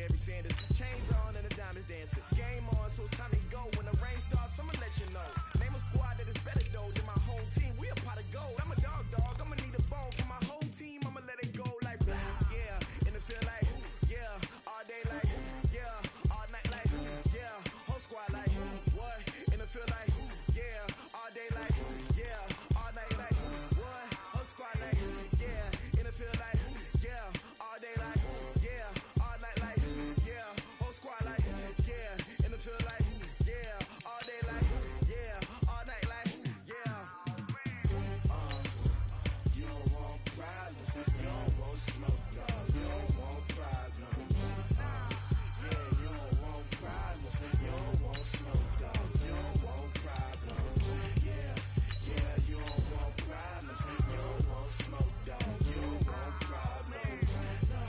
Barry Sanders. Chains on and the diamonds dancing. Game on, so it's time to go. When the rain starts, I'ma let you know. Name a squad that is better though than my home team. We a pot of gold. I'm a dog. I'ma need a bone for my whole team. I'ma let it go like, yeah. In the field like, yeah. All day like, yeah. All night like, yeah. Whole squad like, what? In the field like, yeah. All day like, yeah. All night like, what? Whole squad like, yeah. In the field like, yeah. All day like, yeah. All night like, yeah. Whole squad like, yeah. In the field like, yeah. All day like, yeah. All night like, yeah. You don't want problems, you don't want smoke, no. You don't want problems. Yeah, you don't want problems, you don't want smoke, dog. You don't want problems. Yeah, you don't want problems, you don't want smoke, dog. You don't want problems. No,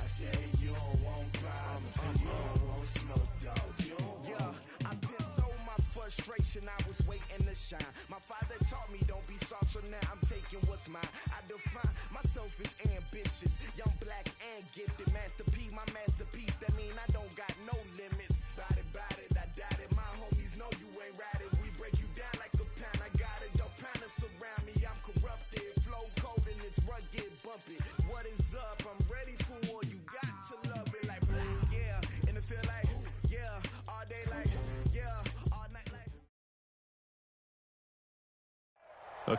I said you don't want problems, you don't want smoke, dog. You don't want. I pissed so my frustration, I was waiting to shine. My father taught me don't be soft, so now I'm taking what's mine. I define myself as ambitious, young, black, and gifted. Master P, my masterpiece. That mean I don't got no limits. Bout it, I doubt it. My homies know you ain't ratted. We break you down like a pound. I got it, don't pound to surround me. I'm corrupted, flow cold and it's rugged, bumpy. What is up? I'm ready for war. You got to love it like, yeah. In the field like, yeah. All day like, yeah. All night like.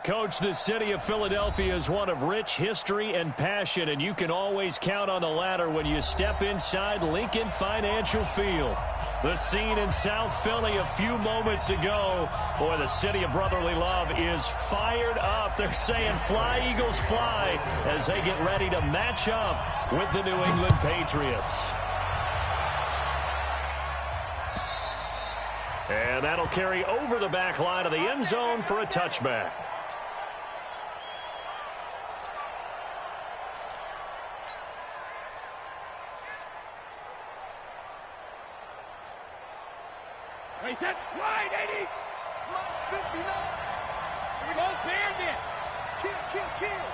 Coach, the city of Philadelphia is one of rich history and passion, and you can always count on the latter when you step inside Lincoln Financial Field. The scene in South Philly a few moments ago. Boy, the city of brotherly love is fired up. They're saying, fly, Eagles, fly, as they get ready to match up with the New England Patriots. And that'll carry over the back line of the end zone for a touchback. He said, wide 80. Mike 59. Remote bandit. Kill.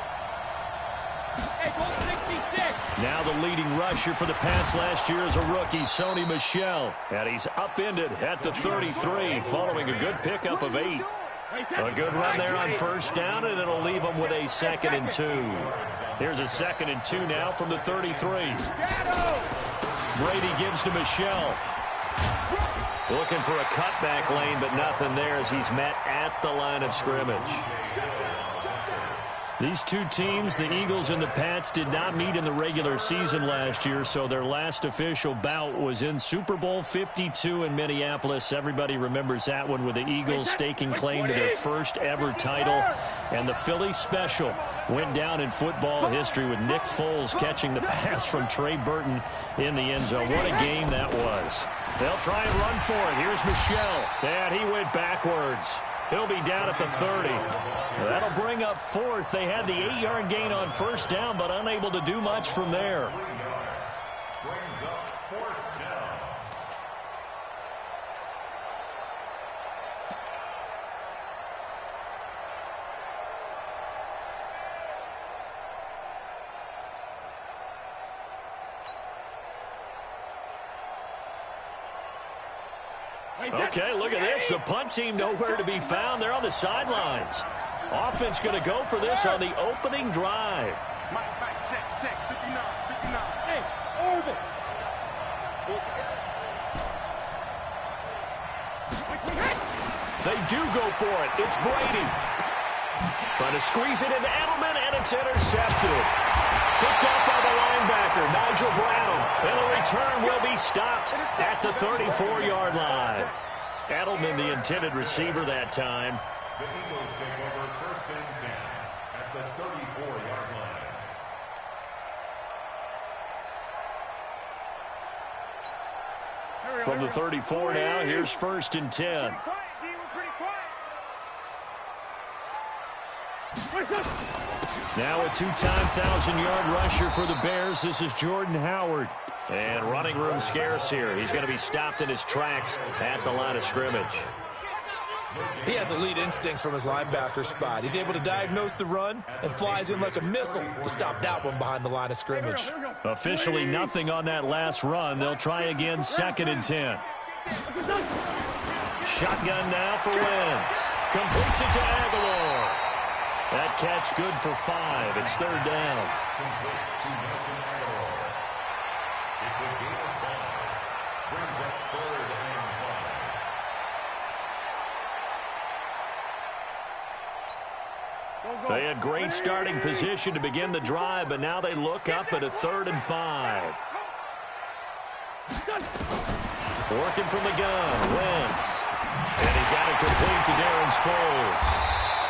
Hey, goal 66. Now the leading rusher for the Pats last year is a rookie, Sony Michel. And he's upended at the 33 following a good pickup of 8. A good run there on first down, and it'll leave them with a 2nd and 2. Here's a 2nd and 2 now from the 33. Brady gives to Michel. Looking for a cutback lane, but nothing there as he's met at the line of scrimmage. These two teams, the Eagles and the Pats, did not meet in the regular season last year, so their last official bout was in Super Bowl 52 in Minneapolis. Everybody remembers that one with the Eagles staking claim to their first ever title. And the Philly special went down in football history with Nick Foles catching the pass from Trey Burton in the end zone. What a game that was. They'll try and run for it. Here's Michel. And he went backwards. He'll be down at the 30. That'll bring up 4th. They had the 8-yard gain on first down, but unable to do much from there. Brings up 4th down. Okay, look at this. The punt team nowhere to be found. They're on the sidelines. Offense going to go for this on the opening drive. Mike, check. 59. Hey, over. They do go for it. It's Brady. Trying to squeeze it into Edelman, and it's intercepted. Picked up by the linebacker, Nigel Bradham. And the return will be stopped at the 34-yard line. Edelman, the intended receiver that time. The Eagles take over 1st and 10 at the 34-yard line. From the 34 now, here's 1st and 10. Now a two-time 1,000-yard rusher for the Bears. This is Jordan Howard. And running room scarce here. He's going to be stopped in his tracks at the line of scrimmage. He has elite instincts from his linebacker spot. He's able to diagnose the run and flies in like a missile to stop that one behind the line of scrimmage. Officially nothing on that last run. They'll try again, 2nd and 10. Shotgun now for Wentz. Completes it to Aguilar. That catch good for 5. It's 3rd down. It's a gain of 5. Brings up 3rd and 5. They had great starting position to begin the drive, but now they look up at a 3rd and 5. Working from the gun, Wentz. And he's got it complete to Darren Sproles.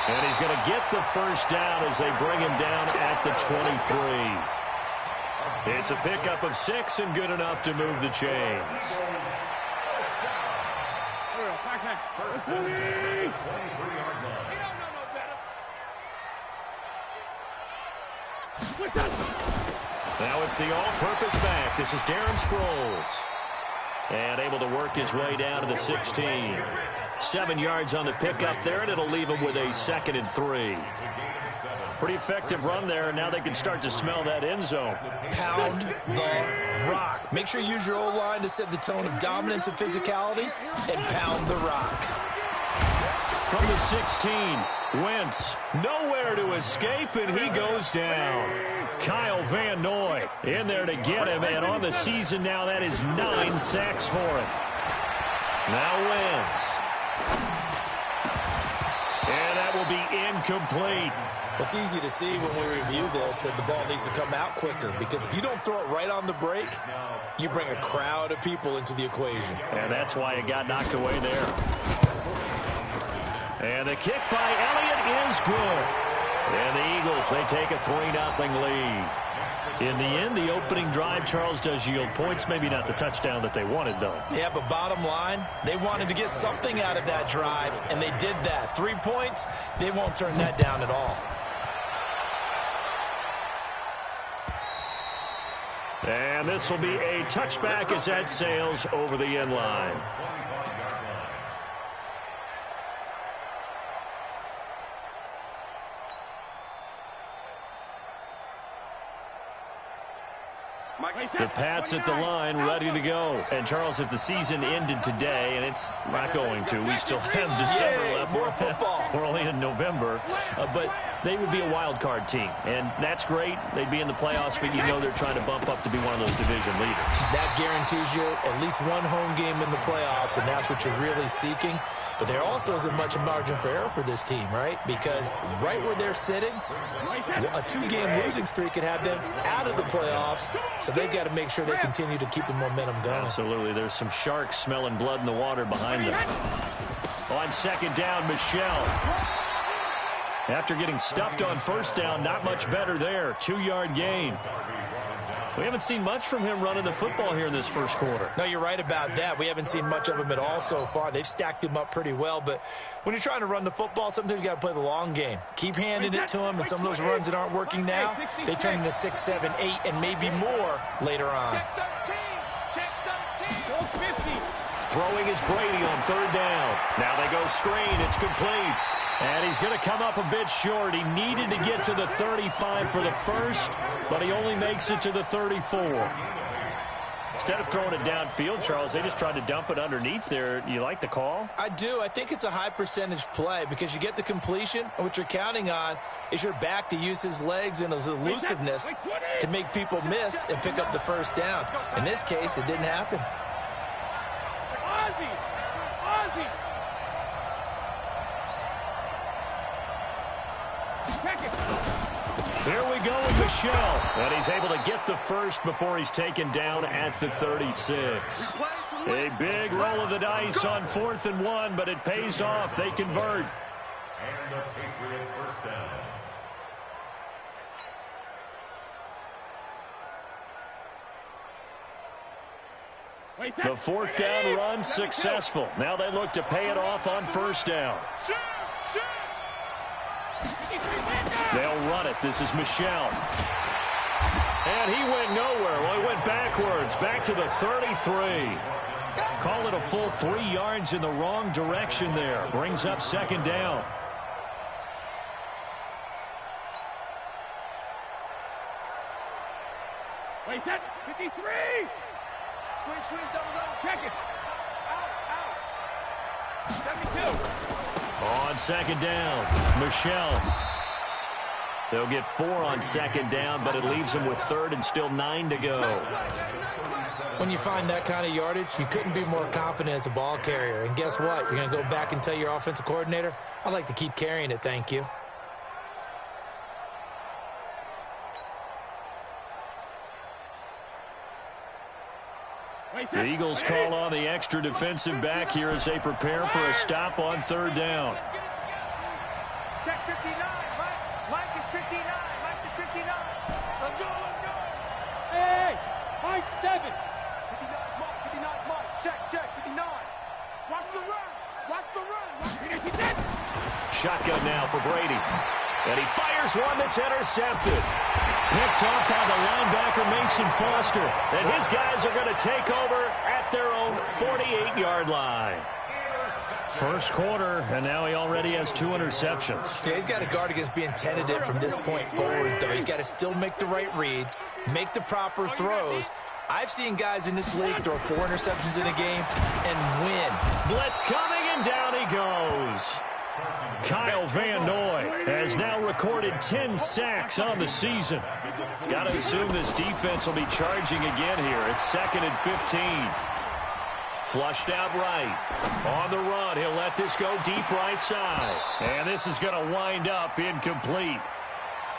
And he's going to get the first down as they bring him down at the 23. It's a pickup of 6 and good enough to move the chains. First and 10, 23-yard line. Now it's the all-purpose back. This is Darren Sproles. And able to work his way down to the 16. 7 yards on the pickup there, and it'll leave him with a 2nd and 3. Pretty effective run there, and now they can start to smell that end zone. Pound the rock. Make sure you use your O-line to set the tone of dominance and physicality, and pound the rock. From the 16, Wentz nowhere to escape, and he goes down. Kyle Van Noy in there to get him, and on the season now, that is 9 sacks for him. Now Wentz. And that will be incomplete. It's easy to see when we review this that the ball needs to come out quicker, because if you don't throw it right on the break, you bring a crowd of people into the equation. And that's why it got knocked away there. And the kick by Elliott is good. And the Eagles, they take a 3-0 lead. In the end, the opening drive, Charles, does yield points. Maybe not the touchdown that they wanted, though. Yeah, but bottom line, they wanted to get something out of that drive, and they did that. 3 points, they won't turn that down at all. And this will be a touchback as that sails over the end line. The Pats at the line, ready to go. And, Charles, if the season ended today, and it's not going to, we still have December left. More football. We're only in November. But they would be a wild card team. And that's great. They'd be in the playoffs, but you know they're trying to bump up to be one of those division leaders. That guarantees you at least one home game in the playoffs, and that's what you're really seeking. But there also isn't much margin for error for this team, right? Because right where they're sitting, a 2-game losing streak could have them out of the playoffs. So they've got to make sure they continue to keep the momentum going. Absolutely. There's some sharks smelling blood in the water behind them. On 2nd down, Michelle. After getting stuffed on 1st down, not much better there. 2-yard gain. We haven't seen much from him running the football here in this first quarter. No, you're right about that. We haven't seen much of him at all so far. They've stacked him up pretty well, but when you're trying to run the football, sometimes you got to play the long game. Keep handing it to him, and some of those runs that aren't working now, they turn into 6, 7, 8, and maybe more later on. Throwing is Brady on 3rd down. Now they go screen. It's complete. And he's going to come up a bit short. He needed to get to the 35 for the first, but he only makes it to the 34. Instead of throwing it downfield, Charles, they just tried to dump it underneath there. You like the call? I do. I think it's a high percentage play because you get the completion, and what you're counting on is your back to use his legs and his elusiveness to make people miss and pick up the first down. In this case, it didn't happen. Here we go with Michelle. And he's able to get the first before he's taken down at the 36. A big roll of the dice on 4th and 1, but it pays off. They convert. And the Patriot first down. The 4th down run successful. Now they look to pay it off on 1st down. They'll run it. This is Michelle. And he went nowhere. Well, he went backwards, back to the 33. Call it a full 3 yards in the wrong direction there. Brings up second down. Wait, set. 53. Squeeze, double. Check it. Out. 72. On second down, Michelle. They'll get 4 on second down, but it leaves them with third and still 9 to go. When you find that kind of yardage, you couldn't be more confident as a ball carrier. And guess what? You're going to go back and tell your offensive coordinator, I'd like to keep carrying it, thank you. The Eagles call on the extra defensive back here as they prepare for a stop on third down. Check 59. Mike is 59. Mike is 59. Let's go. Hey, Mike 7. 59 Mike. Check 59. Watch the run. Shotgun now for Brady. And he fires one that's intercepted. Picked off by the linebacker, Mason Foster. And his guys are going to take over at their own 48-yard line. First quarter, and now he already has 2 interceptions. Yeah, he's got to guard against being tentative from this point forward, though. He's got to still make the right reads, make the proper throws. I've seen guys in this league throw 4 interceptions in a game and win. Blitz coming, and down he goes. Kyle Van Noy has now recorded 10 sacks on the season. Got to assume this defense will be charging again here. It's 2nd and 15. Flushed out right. On the run, he'll let this go deep right side. And this is going to wind up incomplete.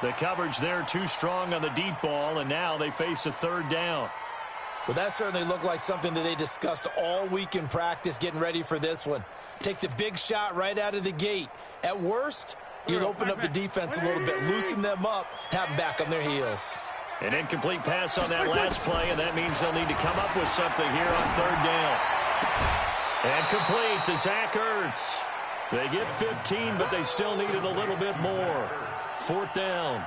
The coverage there too strong on the deep ball, and now they face a third down. Well, that certainly looked like something that they discussed all week in practice getting ready for this one. Take the big shot right out of the gate. At worst, you'll open up the defense a little bit, loosen them up, have them back on their heels. An incomplete pass on that last play, and that means they'll need to come up with something here on third down. And complete to Zach Ertz. They get 15, but they still needed a little bit more. 4th down.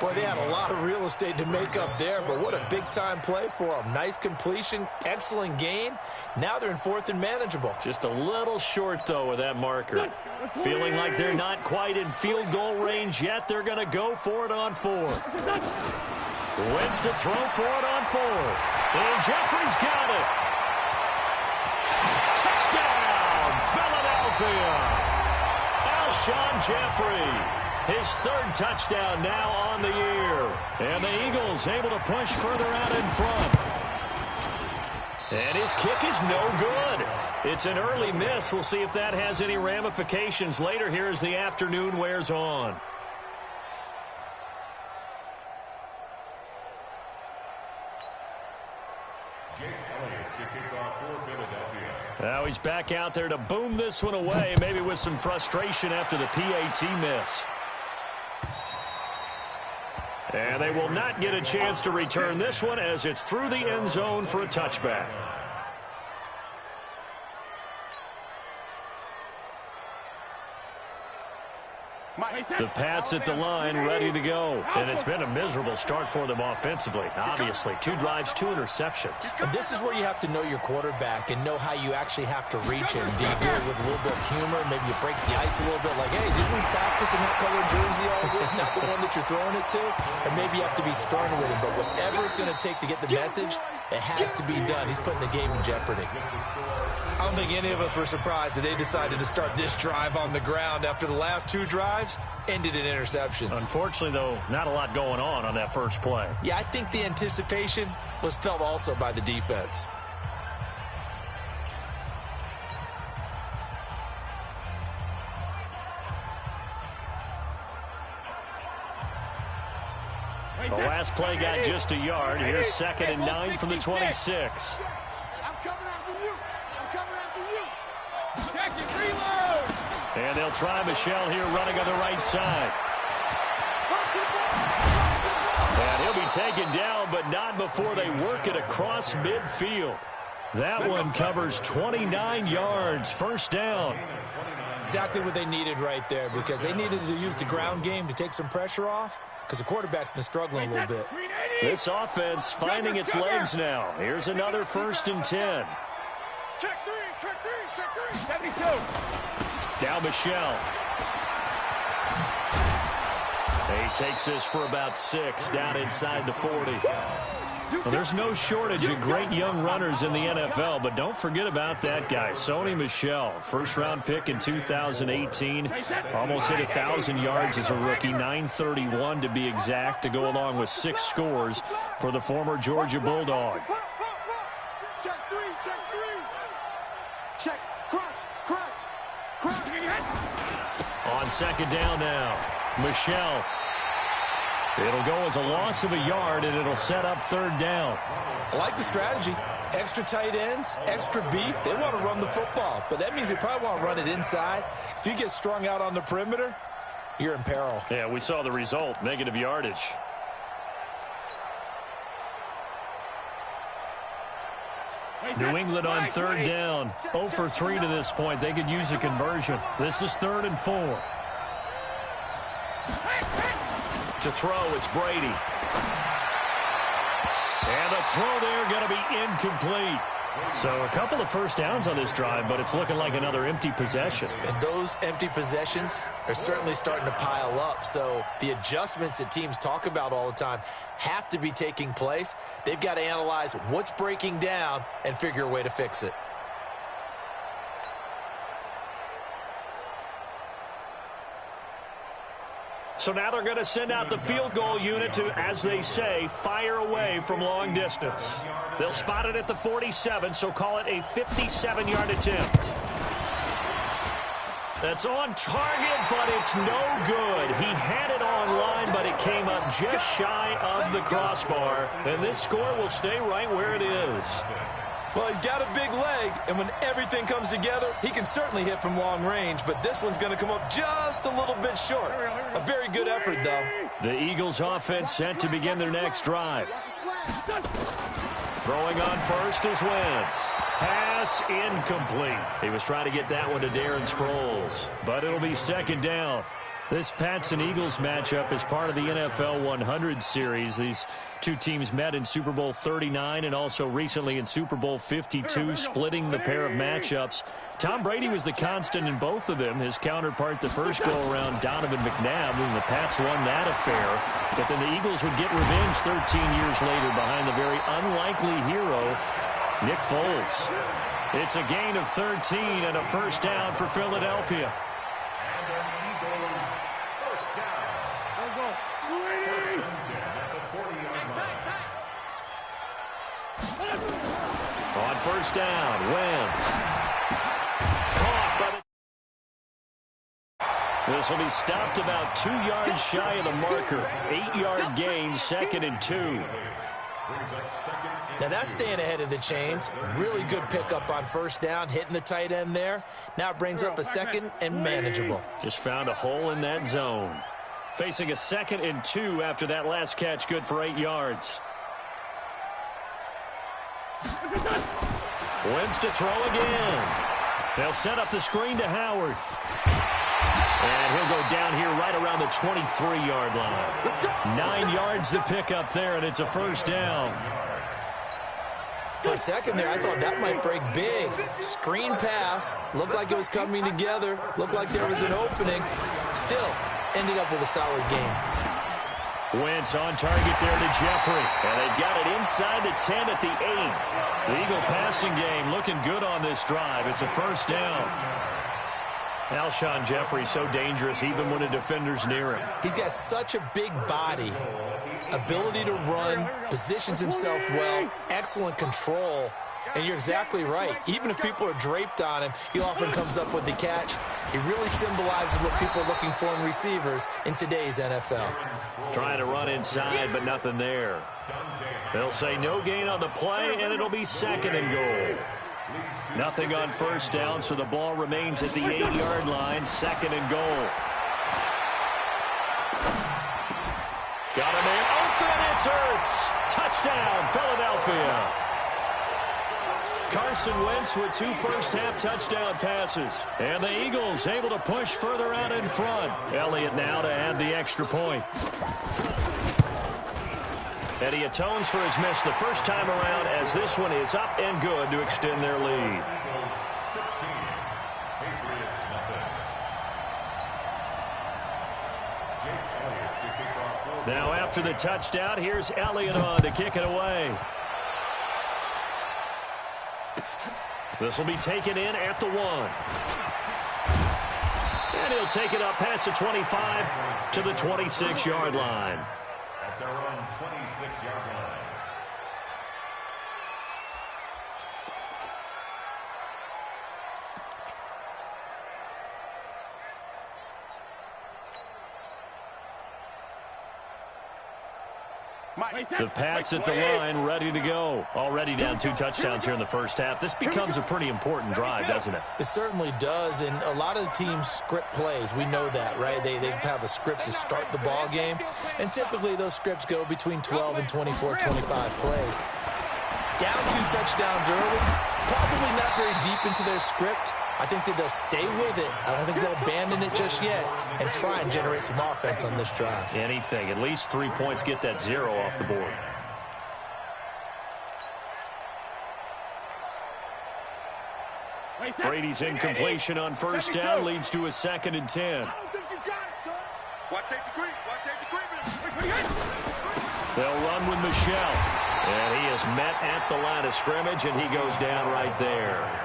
Boy, they had a lot of real estate to make up there, but what a big-time play for them. Nice completion, excellent gain. Now they're in 4th and manageable. Just a little short, though, with that marker. Feeling like they're not quite in field goal range yet. They're going to go for it on 4th. Wentz to throw for it on 4th. And Jeffrey's got it. Touchdown, Philadelphia. Alshon Jeffrey. His 3rd touchdown now on the year. And the Eagles able to push further out in front. And his kick is no good. It's an early miss. We'll see if that has any ramifications later here as the afternoon wears on. Now he's back out there to boom this one away, maybe with some frustration after the PAT miss. And they will not get a chance to return this one as it's through the end zone for a touchback. The Pats at the line, ready to go. And it's been a miserable start for them offensively. Obviously, 2 drives, 2 interceptions. And this is where you have to know your quarterback and know how you actually have to reach him. Do you do it with a little bit of humor? Maybe you break the ice a little bit like, hey, didn't we practice in that color jersey all week? Not the one that you're throwing it to? And maybe you have to be stern with him. But whatever it's going to take to get the message, it has to be done. He's putting the game in jeopardy. I don't think any of us were surprised that they decided to start this drive on the ground after the last 2 drives ended in interceptions. Unfortunately, though, not a lot going on that first play. Yeah, I think the anticipation was felt also by the defense. The last play got just a yard. Here's 2nd and 9 from the 26. I'm coming after you. I'm coming after you. Check it, reload. And they'll try Michelle here running on the right side. And he'll be taken down, but not before they work it across midfield. That one covers 29 yards. First down. Exactly what they needed right there, because they needed to use the ground game to take some pressure off, because the quarterback's been struggling a little bit. This offense finding its legs now. Here's another 1st and 10. Check three. 72. Now Michelle. He takes this for about 6, down inside the 40. Well, there's no shortage of great young runners in the NFL, but don't forget about that guy, Sony Michel. First-round pick in 2018. Almost hit 1,000 yards as a rookie, 931 to be exact, to go along with 6 scores for the former Georgia Bulldog. Check three. Check, crunch. On second down now, Michel. It'll go as a loss of a yard, and it'll set up third down. I like the strategy. Extra tight ends, extra beef. They want to run the football, but that means they probably want to run it inside. If you get strung out on the perimeter, you're in peril. Yeah, we saw the result, negative yardage. New England on third down. 0 for 3 to this point. They could use a conversion. This is 3rd and 4. To throw, it's Brady. And the throw there going to be incomplete. So a couple of first downs on this drive, but it's looking like another empty possession. And those empty possessions are certainly starting to pile up. So the adjustments that teams talk about all the time have to be taking place. They've got to analyze what's breaking down and figure a way to fix it. So now they're going to send out the field goal unit to, as they say, fire away from long distance. They'll spot it at the 47, so call it a 57-yard attempt. That's on target, but it's no good. He had it on line, but it came up just shy of the crossbar. And this score will stay right where it is. Well, he's got a big leg, and when everything comes together, he can certainly hit from long range, but this one's going to come up just a little bit short. A very good effort, though. The Eagles offense set to begin their next drive. Throwing on first is Wentz. Pass incomplete. He was trying to get that one to Darren Sproles, but it'll be second down. This Pats and Eagles matchup is part of the NFL 100 series. These two teams met in Super Bowl 39 and also recently in Super Bowl 52, splitting the pair of matchups. Tom Brady was the constant in both of them. His counterpart the first go-around, Donovan McNabb, and the Pats won that affair. But then the Eagles would get revenge 13 years later behind the very unlikely hero, Nick Foles. It's a gain of 13 and a first down for Philadelphia. On first down, Wentz. Caught by the... This will be stopped about 2 yards shy of the marker. 8-yard gain, 2nd and 2. Now that's staying ahead of the chains. Really good pickup on first down, hitting the tight end there. Now it brings up a 2nd and manageable. Just found a hole in that zone. Facing a 2nd and 2 after that last catch, good for 8 yards. Wentz to throw again. They'll set up the screen to Howard. And he'll go down here right around the 23-yard line. 9 yards to pick up there, and it's a first down. For a second there, I thought that might break big. Screen pass. Looked like it was coming together. Looked like there was an opening. Still, ended up with a solid game. Wentz on target there to Jeffrey. And they've got it inside the 10 at the 8. The Eagle passing game looking good on this drive. It's a first down. Alshon Jeffrey so dangerous even when a defender's near him. He's got such a big body, ability to run, positions himself well, excellent control. And you're exactly right. Even if people are draped on him, he often comes up with the catch. He really symbolizes what people are looking for in receivers in today's NFL. Trying to run inside, but nothing there. They'll say no gain on the play, and it'll be 2nd and goal. Nothing on first down, so the ball remains at the 8-yard line, 2nd and goal. Got him in. Open, it's Ertz. Touchdown, Philadelphia. Carson Wentz with 2 first-half touchdown passes. And the Eagles able to push further out in front. Elliott now to add the extra point. And he atones for his miss the first time around as this one is up and good to extend their lead. Now after the touchdown, here's Elliott on to kick it away. This will be taken in at the 1. And he'll take it up past the 25 to the 26-yard line. At their own 26-yard line. The Pats at the line, ready to go. Already down 2 touchdowns here in the first half. This becomes a pretty important drive, doesn't it? It certainly does, and a lot of the teams script plays. We know that, right? They have a script to start the ball game, and typically those scripts go between 12 and 24, 25 plays. Down 2 touchdowns early, probably not very deep into their script. I think that they'll stay with it. I don't think they'll abandon it just yet and try and generate some offense on this drive. Anything. At least 3 points, get that 0 off the board. Brady's incompletion on first down leads to a 2nd and 10. I don't think you got it, son. Watch safety creep. Watch safety creep. They'll run with Michelle. And he is met at the line of scrimmage, and he goes down right there.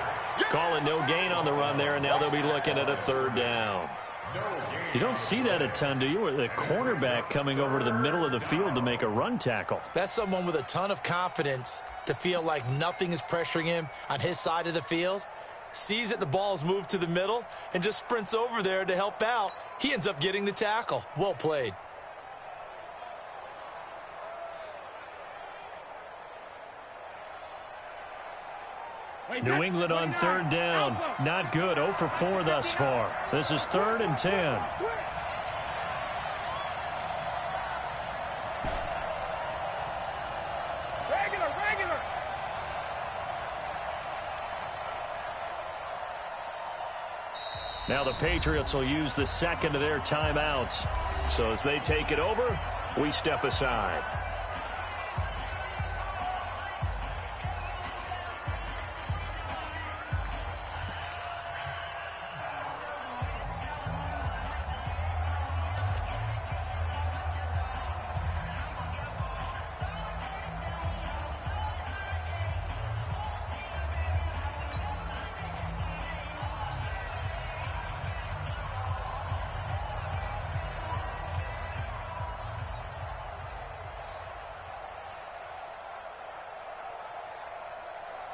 Calling no gain on the run there, and now they'll be looking at a 3rd down. You don't see that a ton, do you? With the cornerback coming over to the middle of the field to make a run tackle. That's someone with a ton of confidence to feel like nothing is pressuring him on his side of the field. Sees that the ball's moved to the middle and just sprints over there to help out. He ends up getting the tackle. Well played. New England on 3rd down. Not good. 0 for 4 thus far. This is 3rd and 10. Regular. Now the Patriots will use the 2nd of their timeouts. So as they take it over, we step aside.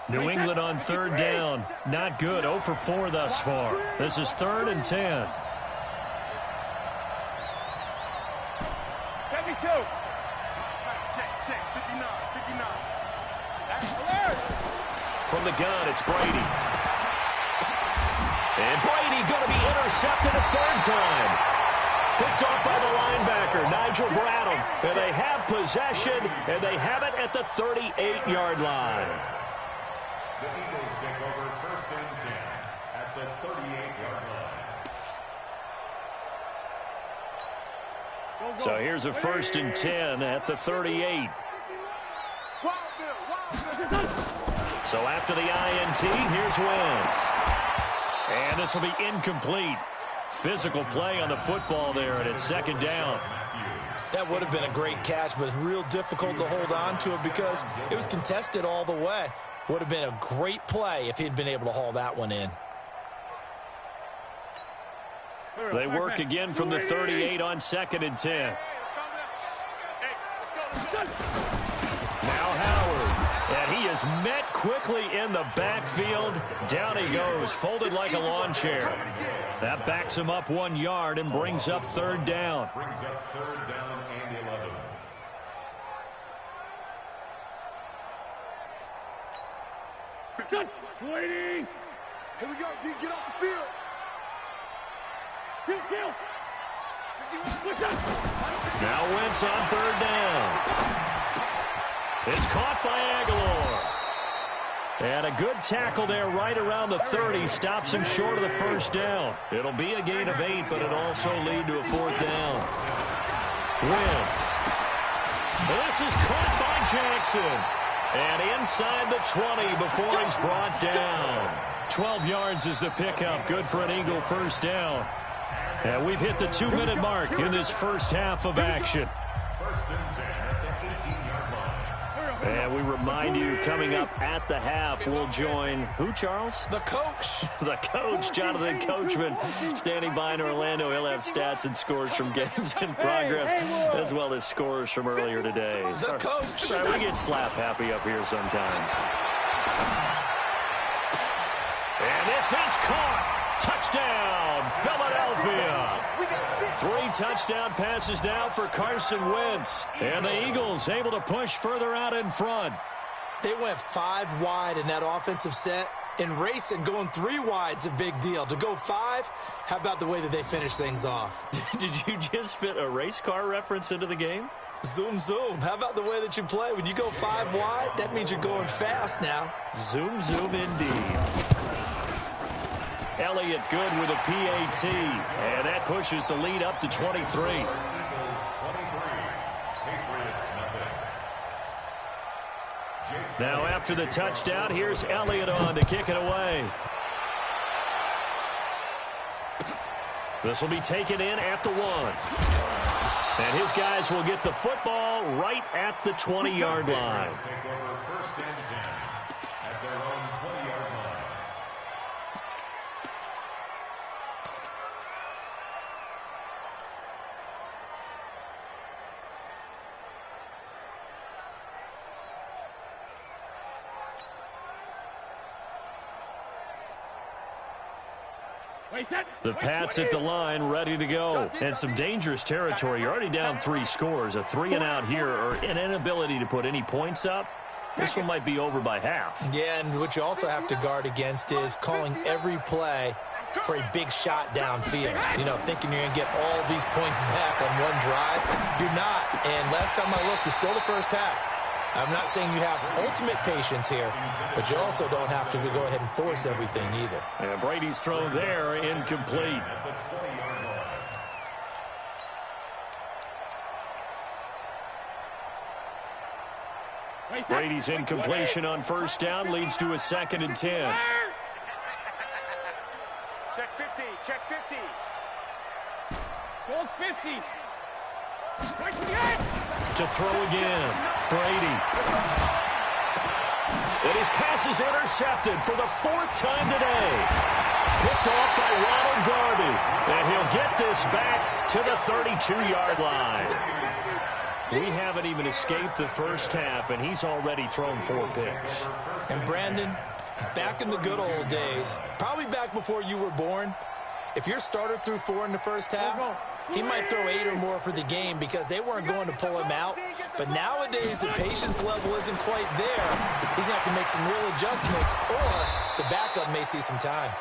New England on 3rd down. Not good. 0 for 4 thus far. This is 3rd and 10. 72. Check. 59. From the gun, it's Brady. And Brady going to be intercepted a 3rd time. Picked off by the linebacker, Nigel Bradham. And they have possession, and they have it at the 38-yard line. The Eagles take over 1st and 10 at the 38-yard line. So here's a 1st and 10 at the 38. So after the INT, here's Wentz. And this will be incomplete. Physical play on the football there, and it's 2nd down. That would have been a great catch, but it's real difficult to hold on to it because it was contested all the way. Would have been a great play if he'd been able to haul that one in. They work again from the 38 on 2nd and 10. Now Howard, and he is met quickly in the backfield. Down he goes, folded like a lawn chair. That backs him up 1 yard and brings up 3rd down. Brings up 3rd down and 11. Waiting. Here we go, D. Get off the field. Kill. Now Wentz on 3rd down. It's caught by Aguilar. And a good tackle there right around the 30. Stops him short of the 1st down. It'll be a gain of 8, but it'll also lead to a 4th down. Wentz. This is caught by Jackson. And inside the 20 before he's brought down. 12 yards is the pickup. Good for an Eagle first down. And we've hit the 2-minute mark in this first half of action. First and 10 at the 18-yard line. And we remind you, coming up at the half, we'll join who, Charles? The coach. The coach, Jonathan Coachman, standing by in Orlando. He'll have stats and scores from games in progress, as well as scores from earlier today. The coach. Right, we get slap happy up here sometimes. And this is caught. Touchdown, Philadelphia. 3 touchdown passes now for Carson Wentz. And the Eagles able to push further out in front. They went 5 wide in that offensive set. And racing, going 3 wide's a big deal. To go 5, how about the way that they finish things off? Did you just fit a race car reference into the game? Zoom, zoom. How about the way that you play? When you go 5 wide, that means you're going fast now. Zoom, zoom indeed. Elliott good with a PAT, and that pushes the lead up to 23. Eagles 23, Patriots nothing. Now after the touchdown, here's Elliott on to kick it away. This will be taken in at the 1. And his guys will get the football right at the 20-yard line. Take over first and 10 at their own 20-yard line. The Pats at the line, ready to go. And some dangerous territory. You're already down 3 scores. A 3-and-out here, or an inability to put any points up. This one might be over by half. Yeah, and what you also have to guard against is calling every play for a big shot downfield. You know, thinking you're going to get all these points back on one drive. You're not. And last time I looked, it's still the first half. I'm not saying you have ultimate patience here, but you also don't have to go ahead and force everything either. And Brady's throw there, incomplete. Brady's incompletion on first down leads to a 2nd and 10. Check 50, check 50. Goal 50. Right to the end. To throw again, Brady. And his pass is intercepted for the 4th time today. Picked off by Ronald Darby. And he'll get this back to the 32-yard line. We haven't even escaped the first half, and he's already thrown 4 picks. And Brandon, back in the good old days, probably back before you were born, if your starter threw 4 in the first half, he might throw 8 or more for the game because they weren't going to pull him out. But nowadays, the patience level isn't quite there. He's going to have to make some real adjustments, or the backup may see some time.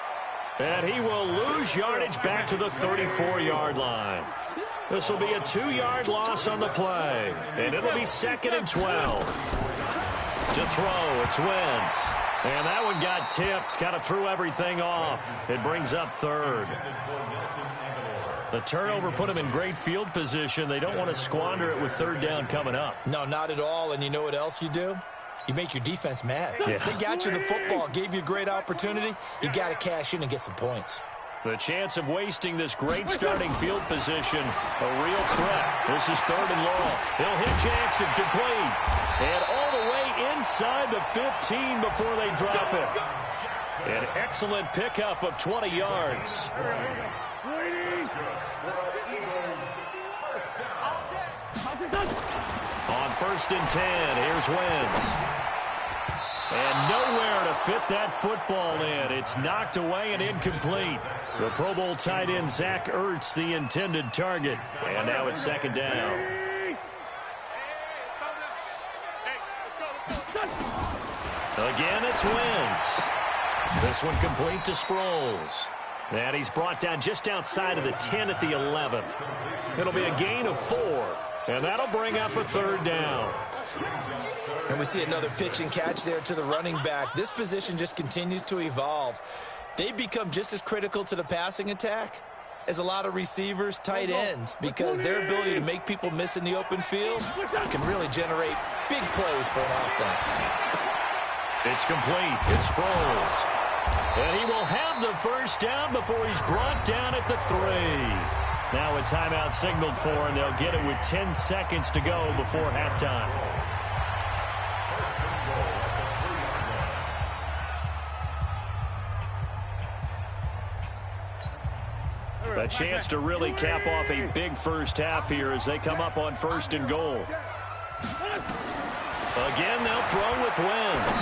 And he will lose yardage back to the 34-yard line. This will be a 2-yard loss on the play. And it'll be 2nd and 12. To throw, it's Wentz. And that one got tipped, kind of threw everything off. It brings up 3rd. The turnover put him in great field position. They don't want to squander it with 3rd down coming up. No, not at all. And you know what else you do? You make your defense mad. Yeah. They got you the football, gave you a great opportunity. You got to cash in and get some points. The chance of wasting this great starting field position, a real threat. This is 3rd and long. He'll hit Jackson, complete. And all the way inside the 15 before they drop it. An excellent pickup of 20 yards. On 1st and 10, here's Wentz. And nowhere to fit that football in. It's knocked away and incomplete. The Pro Bowl tight end Zach Ertz, the intended target. And now it's 2nd down. Again, it's Wentz. This one complete to Sproles. And he's brought down just outside of the 10 at the 11. It'll be a gain of 4. And that'll bring up a 3rd down. And we see another pitch and catch there to the running back. This position just continues to evolve. They become just as critical to the passing attack is a lot of receivers, tight ends, because their ability to make people miss in the open field can really generate big plays for an offense. It's complete. It's Sproles. And he will have the first down before he's brought down at the 3. Now a timeout signaled for, and they'll get it with 10 seconds to go before halftime. A chance to really cap off a big first half here as they come up on 1st and goal. Again, they'll throw with Wentz.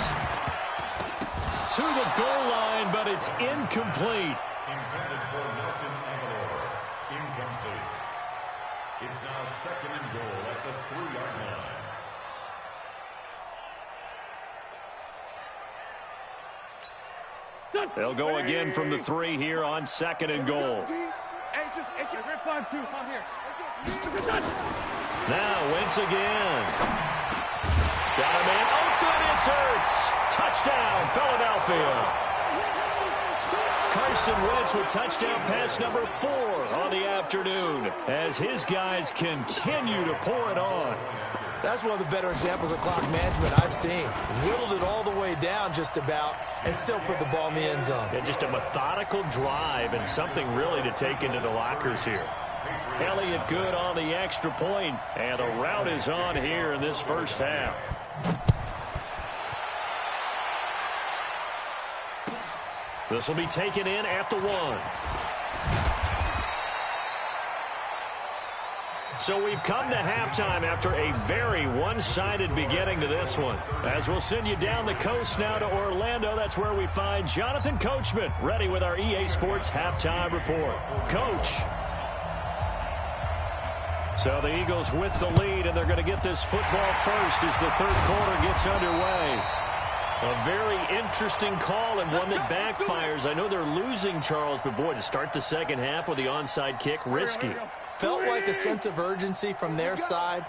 To the goal line, but it's incomplete. Intended for Nelson Aguilar. Incomplete. It's now 2nd and goal at the 3-yard line. They'll go again from the 3 here on 2nd and goal. Now Wentz again. Got a man open. It's Hurts. Touchdown, Philadelphia. Carson Wentz with touchdown pass number 4 on the afternoon as his guys continue to pour it on. That's one of the better examples of clock management I've seen. Whittled it all the way down just about and still put the ball in the end zone. Yeah, just a methodical drive and something really to take into the lockers here. Elliott good on the extra point, and the route is on here in this first half. This will be taken in at the 1. So we've come to halftime after a very one-sided beginning to this one. As we'll send you down the coast now to Orlando, that's where we find Jonathan Coachman, ready with our EA Sports Halftime Report. Coach. So the Eagles with the lead, and they're going to get this football first as the 3rd quarter gets underway. A very interesting call and one that backfires. I know they're losing, Charles, but boy, to start the second half with the onside kick, risky. Felt like a sense of urgency from their side,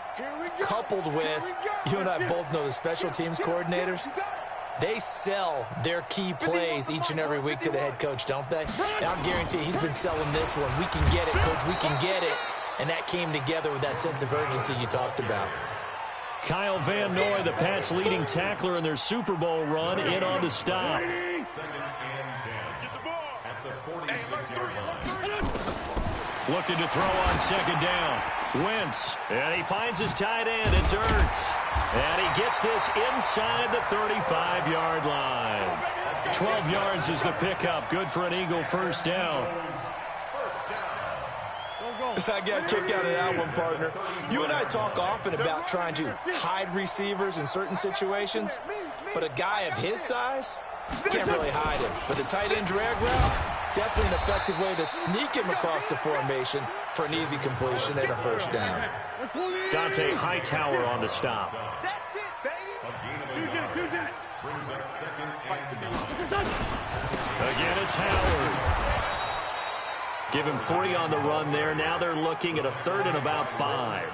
coupled with, you and I both know the special teams coordinators, they sell their key plays each and every week to the head coach, don't they? And I'll guarantee he's been selling this one. We can get it, coach, we can get it. And that came together with that sense of urgency you talked about. Kyle Van Noy, the Pats' leading tackler in their Super Bowl run, in on the stop. 2nd and 10 at the 46-yard line. Looking to throw on 2nd down. Wentz, and he finds his tight end. It's Hurts. And he gets this inside the 35-yard line. 12 yards is the pickup. Good for an Eagle first down. I got a kick out of that one, partner. You and I talk often about trying to hide receivers in certain situations, but a guy of his size can't really hide him. But the tight end drag route, definitely an effective way to sneak him across the formation for an easy completion and a first down. Dante Hightower on the stop. That's it, baby. Brings up 2nd and 9. Again, it's Howard. Give him 3 on the run there. Now they're looking at a 3rd and about 5.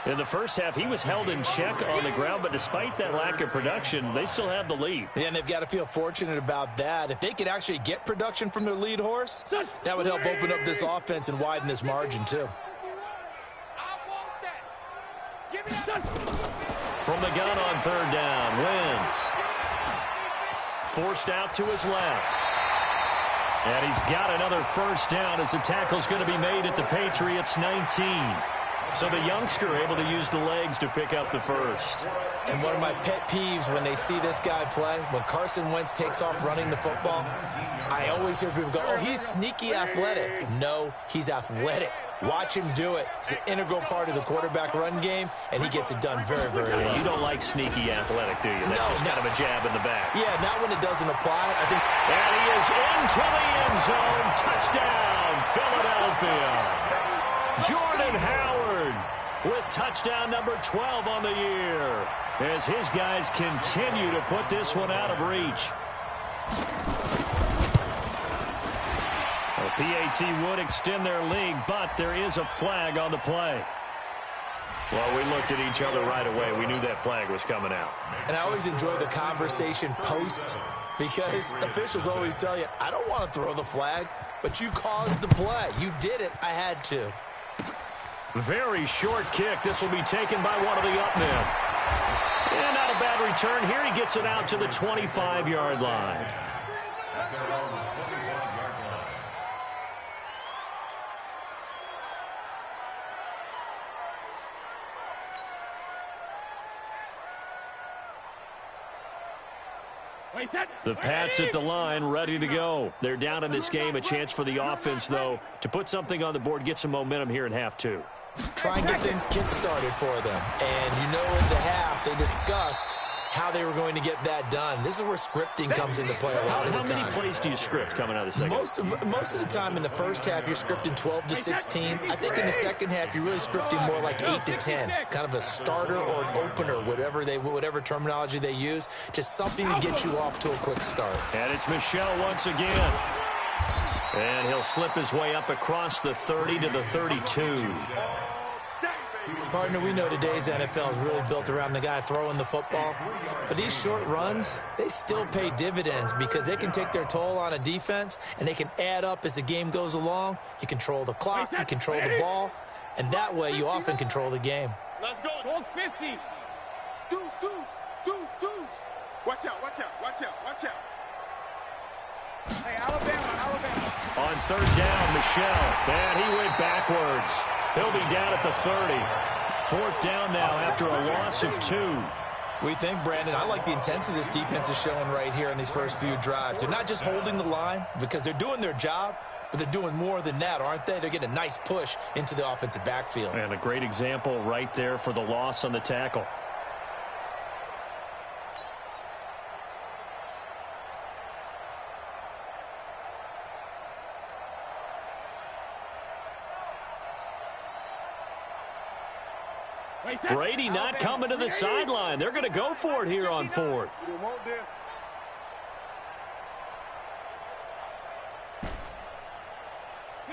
In the first half, he was held in check on the ground, but despite that lack of production, they still have the lead. Yeah, and they've got to feel fortunate about that. If they could actually get production from their lead horse, that would help open up this offense and widen this margin, too. From the gun on 3rd down, Wentz. Forced out to his left. And he's got another first down as the tackle's going to be made at the Patriots' 19. So the youngster able to use the legs to pick up the first. And one of my pet peeves when they see this guy play, when Carson Wentz takes off running the football, I always hear people go, oh, he's sneaky athletic. No, he's athletic. Watch him do it. It's an integral part of the quarterback run game, and he gets it done very, very well. You don't like sneaky athletic, do you? That's just kind of a jab in the back. Yeah, not when it doesn't apply. I think. And he is into the end zone. Touchdown, Philadelphia. Jordan Howard with touchdown number 12 on the year as his guys continue to put this one out of reach. Well, PAT would extend their lead, but there is a flag on the play. Well, we looked at each other right away. We knew that flag was coming out. And I always enjoy the conversation post because officials always tell you, I don't want to throw the flag. but you caused the play. You did it. I had to. Very short kick. This will be taken by one of the up men. And not a bad return here. He gets it out to the 25-yard line. The Pats at the line, ready to go. They're down in this game. A chance for the offense, though, to put something on the board, get some momentum here in half two. Try and get things kick-started for them. And you know at the half, they discussed how they were going to get that done. This is where scripting comes into play a lot of the time. How many plays do you script coming out of the second? Most of the time in the first half, you're scripting 12 to 16. I think in the second half, you're really scripting more like 8 to 10. Kind of a starter or an opener, whatever terminology they use. Just something to get you off to a quick start. And it's Michel once again. And he'll slip his way up across the 30 to the 32. Partner, we know today's NFL is really built around the guy throwing the football. But these short runs, they still pay dividends because they can take their toll on a defense, and they can add up as the game goes along. You control the clock, you control the ball, and that way you often control the game. Let's go. 50. Deuce. Watch out. Hey, Alabama. On third down, Michel. And he went backwards. He'll be down at the 30. Fourth down now after a loss of 2. We think, Brandon, I like the intensity this defense is showing right here in these first few drives. They're not just holding the line because they're doing their job, but they're doing more than that, aren't they? They're getting a nice push into the offensive backfield. And a great example right there for the loss on the tackle. Brady not coming to the sideline. They're going to go for it here on fourth. We want this.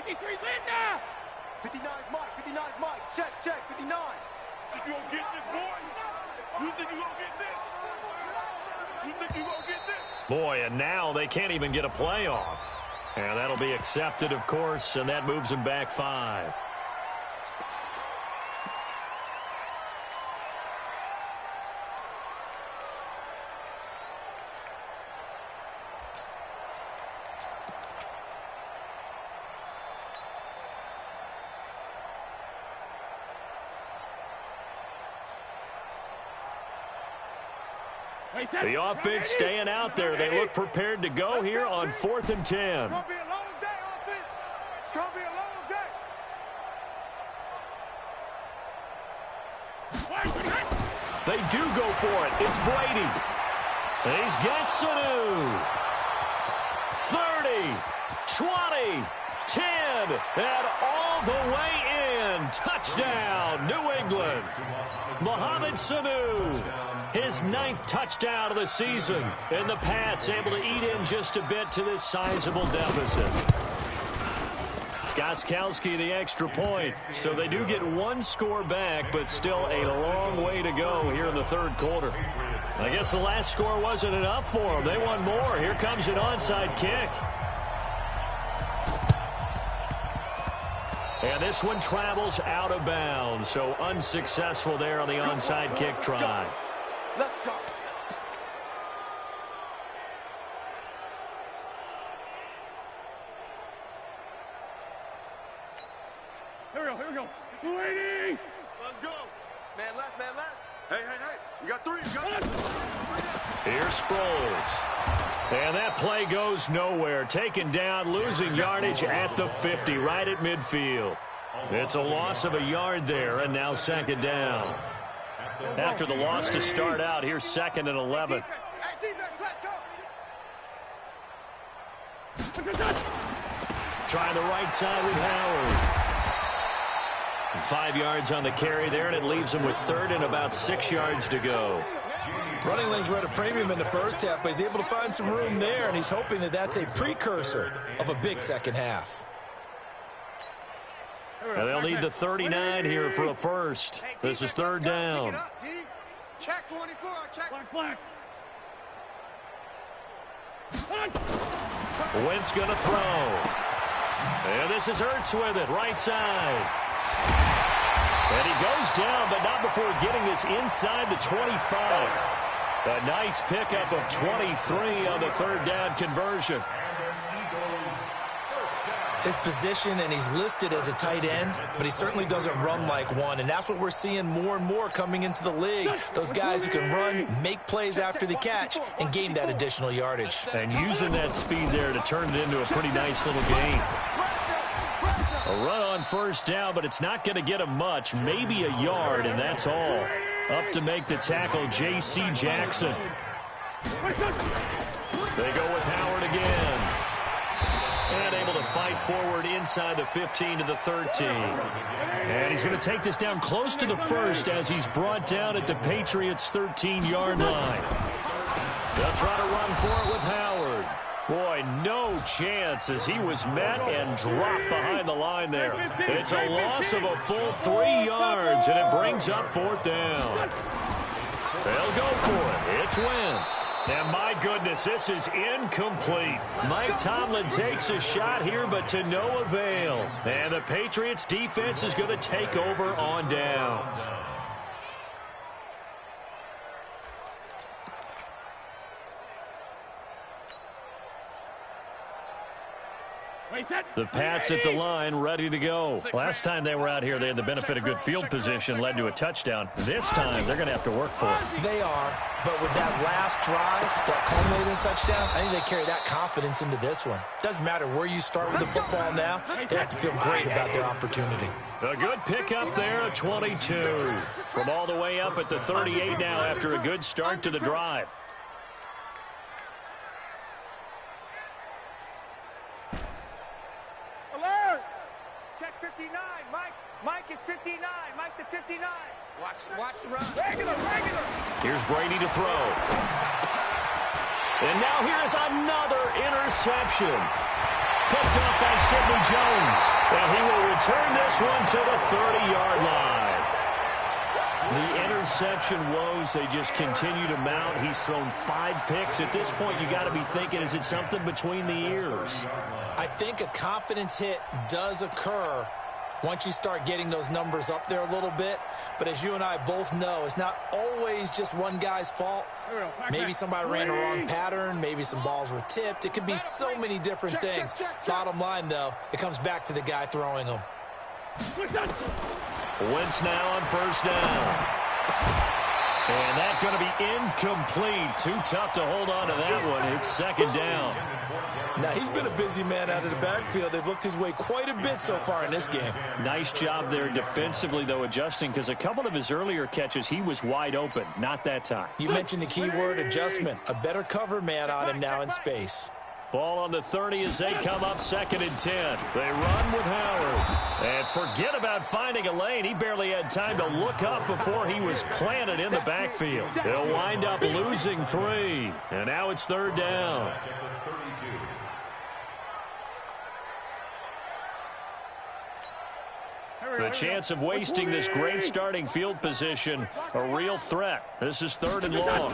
Linda! 59's Mike. Check. 59. Think you gonna get this, boy? You think you gonna get this? Boy, and now they can't even get a playoff. And that'll be accepted, of course, and that moves them back 5. The offense staying out there. They look prepared to go here on 4th and 10. It's going to be a long day, offense. It's going to be a long day. They do go for it. It's Brady. And he's got Sanu. 30, 20, 10, and all the way in. Touchdown, New England. Mohamed Sanu. His 9th touchdown of the season, and the Pats able to eat in just a bit to this sizable deficit. Gostkowski the extra point, so they do get 1 score back, but still a long way to go here in the third quarter. I guess the last score wasn't enough for them. They want more. Here comes an onside kick. And this one travels out of bounds, so unsuccessful there on the onside kick try. Let's go. Here we go. 280. Let's go. Man left. Hey. You got 3. Here's Sproles. And that play goes nowhere. Taken down, losing yardage at the 50, right at midfield. It's a loss of a yard there, and now second down. After the loss to start out, here's 2nd and 11. Trying the right side with Howard. And 5 yards on the carry there, and it leaves him with 3rd and about 6 yards to go. Running lanes were at a premium in the first half, but he's able to find some room there, and he's hoping that that's a precursor of a big second half. And they'll need the 39 here for a first. This is 3rd down. Check 24. Check. Black. Wentz going to throw. And this is Ertz with it, right side. And he goes down, but not before getting this inside the 25. A nice pickup of 23 on the third down conversion. His position, and he's listed as a tight end, but he certainly doesn't run like one, and that's what we're seeing more and more coming into the league. Those guys who can run, make plays after the catch, and gain that additional yardage. And using that speed there to turn it into a pretty nice little gain. A run on first down, but it's not going to get him much, maybe a yard, and that's all. Up to make the tackle, J.C. Jackson. They go with Howard again. And able to fight forward inside the 15 to the 13. And he's going to take this down close to the first as he's brought down at the Patriots' 13-yard line. They'll try to run for it with Howard. Boy, no chance as he was met and dropped behind the line there. It's a loss of a full 3 yards, and it brings up fourth down. They'll go for it. It's Wentz. And my goodness, this is incomplete. Mike Tomlin takes a shot here, but to no avail. And the Patriots defense is going to take over on downs. The Pats at the line, ready to go. Last time they were out here, they had the benefit of good field position, led to a touchdown. This time, they're going to have to work for it. They are, but with that last drive, that culminating touchdown, I think they carry that confidence into this one. Doesn't matter where you start with the football now, they have to feel great about their opportunity. A good pickup there, a 22. From all the way up at the 38 now after a good start to the drive. Check 59. Mike is 59. Mike the 59. Watch the run. Regular. Here's Brady to throw. And now here's another interception. Picked up by Sidney Jones. And he will return this one to the 30-yard line. The interception woes, they just continue to mount. He's thrown 5 picks. At this point, you got to be thinking, is it something between the ears? I think a confidence hit does occur once you start getting those numbers up there a little bit. But as you and I both know, it's not always just one guy's fault. Maybe somebody ran a wrong pattern. Maybe some balls were tipped. It could be so many different things. Bottom line, though, it comes back to the guy throwing them. Wentz now on first down. And that's going to be incomplete. Too tough to hold on to that one. It's second down. Now, he's been a busy man out of the backfield. They've looked his way quite a bit so far in this game. Nice job there defensively, though, adjusting, because a couple of his earlier catches, he was wide open. Not that time. You mentioned the key word, adjustment. A better cover man on him now in space. Ball on the 30 as they come up 2nd and 10. They run with Howard. And forget about finding a lane. He barely had time to look up before he was planted in the backfield. They'll wind up losing 3. And now it's third down. The chance of wasting this great starting field position, a real threat. This is 3rd and long.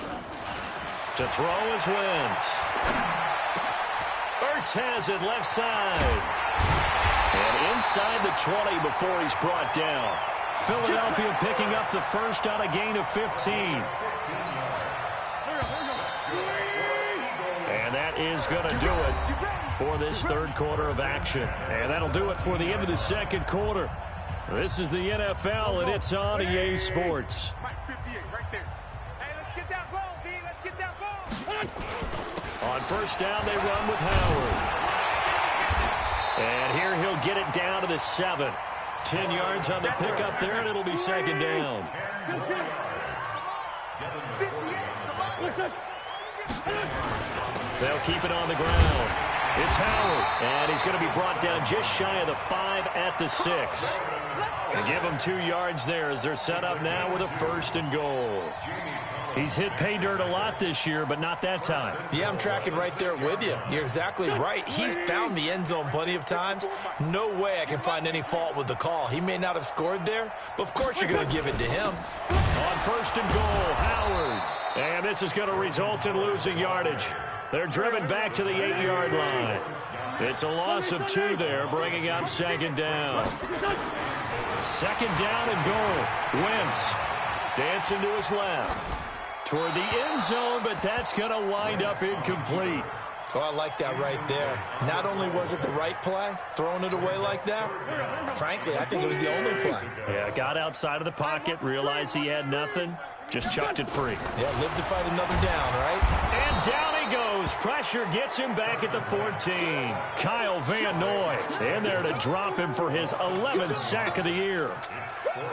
To throw is Wentz. Ertz has it left side. And inside the 20 before he's brought down. Philadelphia picking up the first on a gain of 15. And that is going to do it for this third quarter of action. And that'll do it for the end of the second quarter. This is the NFL, and it's on EA Sports. On first down, they run with Howard. And here he'll get it down to the 7. 10 yards on the pickup there, and it'll be second down. They'll keep it on the ground. It's Howard, and he's going to be brought down just shy of the 5 at the 6. They give him 2 yards there as they're set up now with a 1st and goal. He's hit pay dirt a lot this year, but not that time. Yeah, I'm tracking right there with you. You're exactly right. He's found the end zone plenty of times. No way I can find any fault with the call. He may not have scored there, but of course you're going to give it to him. On 1st and goal, Howard. And this is going to result in losing yardage. They're driven back to the 8-yard line. It's a loss of 2 there, bringing up second down. Second down and goal. Wentz dancing to his left toward the end zone, but that's going to wind up incomplete. Oh, I like that right there. Not only was it the right play, throwing it away like that, frankly, I think it was the only play. Yeah, got outside of the pocket, realized he had nothing, just chucked it free. Yeah, live to fight another down, right? And down he goes. Pressure gets him back at the 14. Kyle Van Noy in there to drop him for his 11th sack of the year.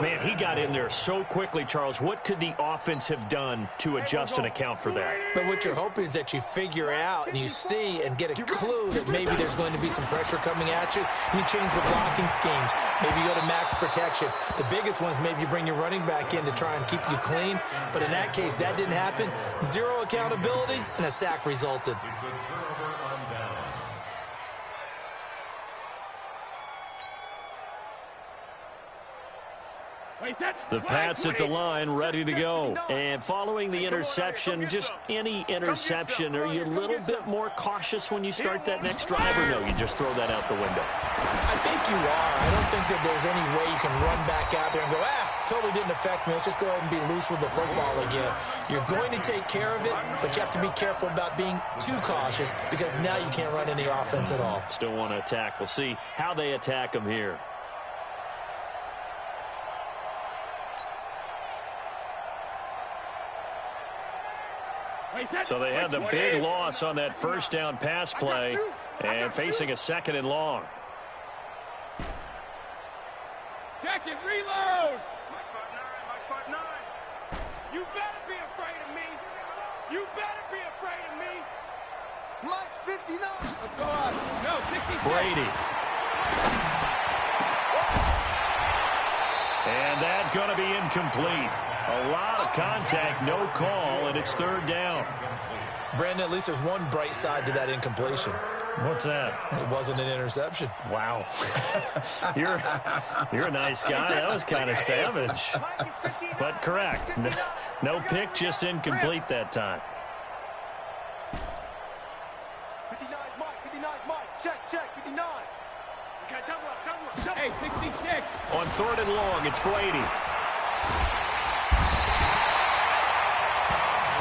Man, he got in there so quickly, Charles. What could the offense have done to adjust and account for that? But what you're hoping is that you figure out and you see and get a clue that maybe there's going to be some pressure coming at you. You change the blocking schemes. Maybe you go to max protection. The biggest one is maybe you bring your running back in to try and keep you clean. But in that case, that didn't happen. 0 accountability, and a sack resulted. It's a turnover on down. The Pats at the line, ready to go. And following the interception, just any interception, are you a little bit more cautious when you start that next drive, or no, you just throw that out the window? I think you are. I don't think that there's any way you can run back out there and go, totally didn't affect me. Let's just go ahead and be loose with the football again. You're going to take care of it, but you have to be careful about being too cautious because now you can't run any offense at all. Still want to attack. We'll see how they attack them here. So they had the big loss on that first down pass play and facing a 2nd and long. Check it, reload! Mike 5'9", You better be afraid of me! You better be afraid of me! Mike's 59! Let's go on. No, 66! Brady. And that's going to be incomplete. A lot of contact, no call, and it's 3rd down. Brandon, at least there's one bright side to that incompletion. What's that? It wasn't an interception. Wow. You're a nice guy. That was kind of savage. But correct. No pick, just incomplete that time. 59, Mike. Check, 59. Okay, double up. Hey, 66. On 3rd and long, it's Brady.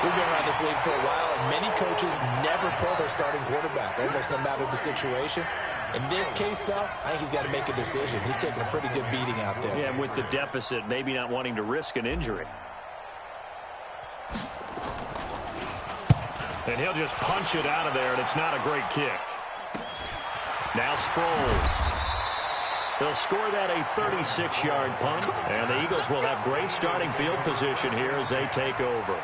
We've been around this league for a while, and many coaches never pull their starting quarterback, almost no matter the situation. In this case, though, I think he's got to make a decision. He's taking a pretty good beating out there. Yeah, and with the deficit, maybe not wanting to risk an injury. And he'll just punch it out of there, and it's not a great kick. Now Sproles. They'll score that a 36-yard punt, and the Eagles will have great starting field position here as they take over.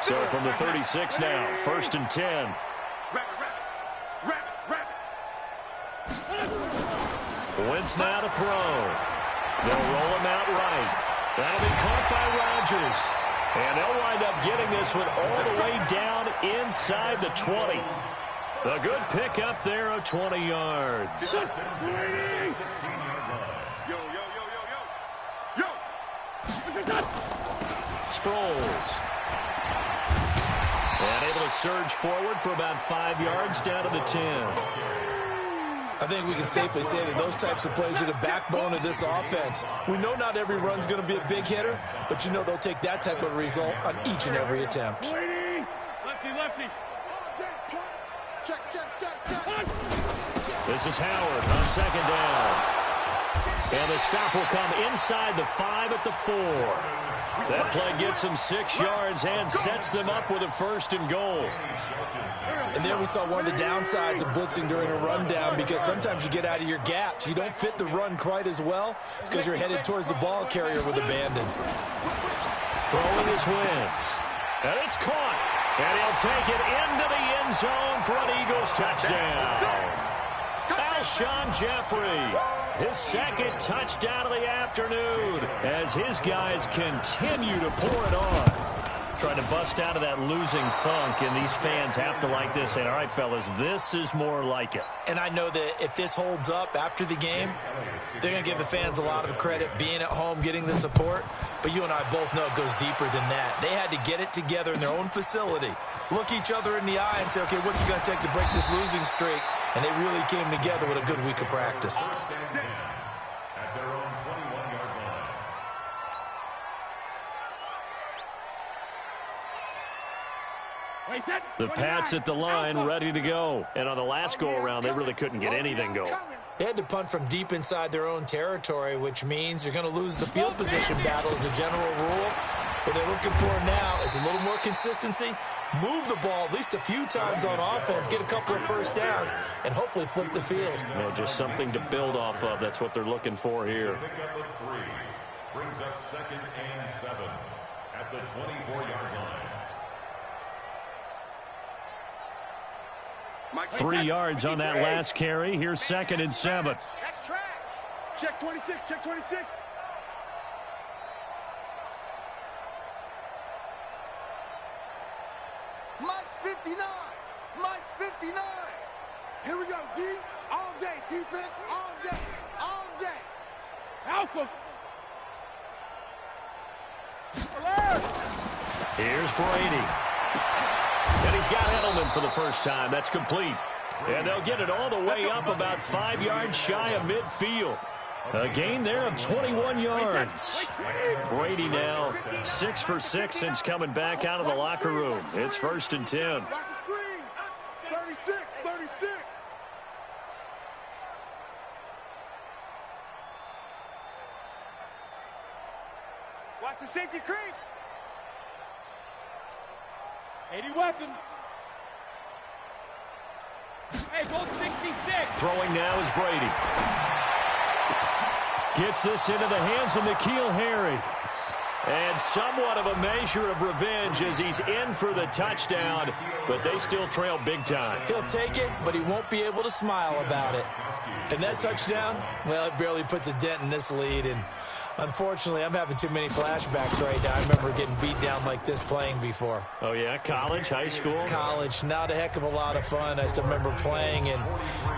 So from the 36 now, 1st and 10. Wentz now to throw. They'll roll him out right. That'll be caught by Rodgers. And they'll wind up getting this one all the way down inside the 20. A good pick up there of 20 yards. Sproles. And able to surge forward for about 5 yards down to the 10. I think we can safely say that those types of plays are the backbone of this offense. We know not every run's going to be a big hitter, but you know they'll take that type of result on each and every attempt. Lefty. Check. This is Howard on 2nd down. And the stop will come inside the 5 at the 4. That play gets them 6 yards and sets them up with a 1st and goal. And there we saw one of the downsides of blitzing during a rundown, because sometimes you get out of your gaps. You don't fit the run quite as well because you're headed towards the ball carrier with abandon. Throwing his Wentz. And it's caught. And he'll take it into the end zone for an Eagles touchdown. Alshon Jeffrey, his 2nd touchdown of the afternoon as his guys continue to pour it on. trying to bust out of that losing funk, and these fans have to like this. And all right, fellas, this is more like it. And I know that if this holds up after the game, they're going to give the fans a lot of credit being at home, getting the support. But you and I both know it goes deeper than that. They had to get it together in their own facility, look each other in the eye and say, okay, what's it going to take to break this losing streak? And they really came together with a good week of practice. At their own 21-yard line. The Pats at the line, ready to go. And on the last go-around, they really couldn't get anything going. They had to punt from deep inside their own territory, which means you're going to lose the field position battle as a general rule. What they're looking for now is a little more consistency, move the ball at least a few times on offense, get a couple of first downs, and hopefully flip the field. You know, just something to build off of. That's what they're looking for here. Pickup of 3 brings up 2nd and 7 at the 24-yard line. 3 yards on that last carry. Here's 2nd and 7. That's trash. Check 26, check 26. Mike's 59. Mike's 59. Here we go, D. All day. Defense, all day. All day. Alpha. Here's Brady. And he's got Edelman for the first time. That's complete. And they'll get it all the way up about 5 yards shy of midfield. A gain there of 21 yards. Brady now 6 for 6 since coming back out of the locker room. It's 1st and 10. Watch the screen. 36, 36. Watch the safety creep. 80 weapon. Hey, goal 66. Throwing now is Brady. Gets this into the hands of N'Keal Harry. And somewhat of a measure of revenge as he's in for the touchdown, but they still trail big time. He'll take it, but he won't be able to smile about it. And that touchdown, well, it barely puts a dent in this lead. And unfortunately, I'm having too many flashbacks right now. I remember getting beat down like this playing before. Oh, yeah? College, high school? College, not a heck of a lot of fun. I still remember playing and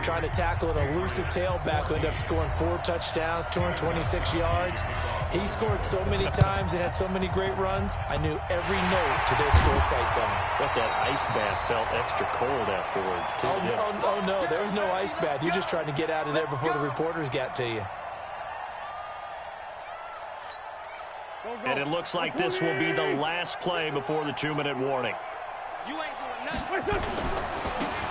trying to tackle an elusive tailback who ended up scoring 4 touchdowns, 226 yards. He scored so many times and had so many great runs, I knew every note to their school's fight song. But that ice bath felt extra cold afterwards, too. Oh, no, there was no ice bath. You're just trying to get out of there before the reporters got to you. And it looks like this will be the last play before the 2-minute warning. You ain't doing nothing.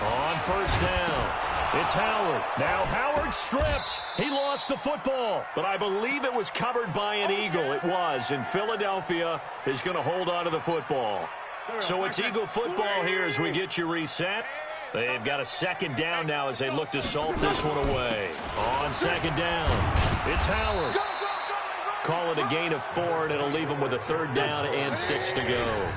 On 1st down, it's Howard. Now Howard stripped. He lost the football, but I believe it was covered by an Eagle. It was, and Philadelphia is going to hold on to the football. So it's Eagle football here as we get you reset. They've got a 2nd down now as they look to salt this one away. On 2nd down, it's Howard. Call it a gain of 4, and it'll leave them with a 3rd down and 6 to go.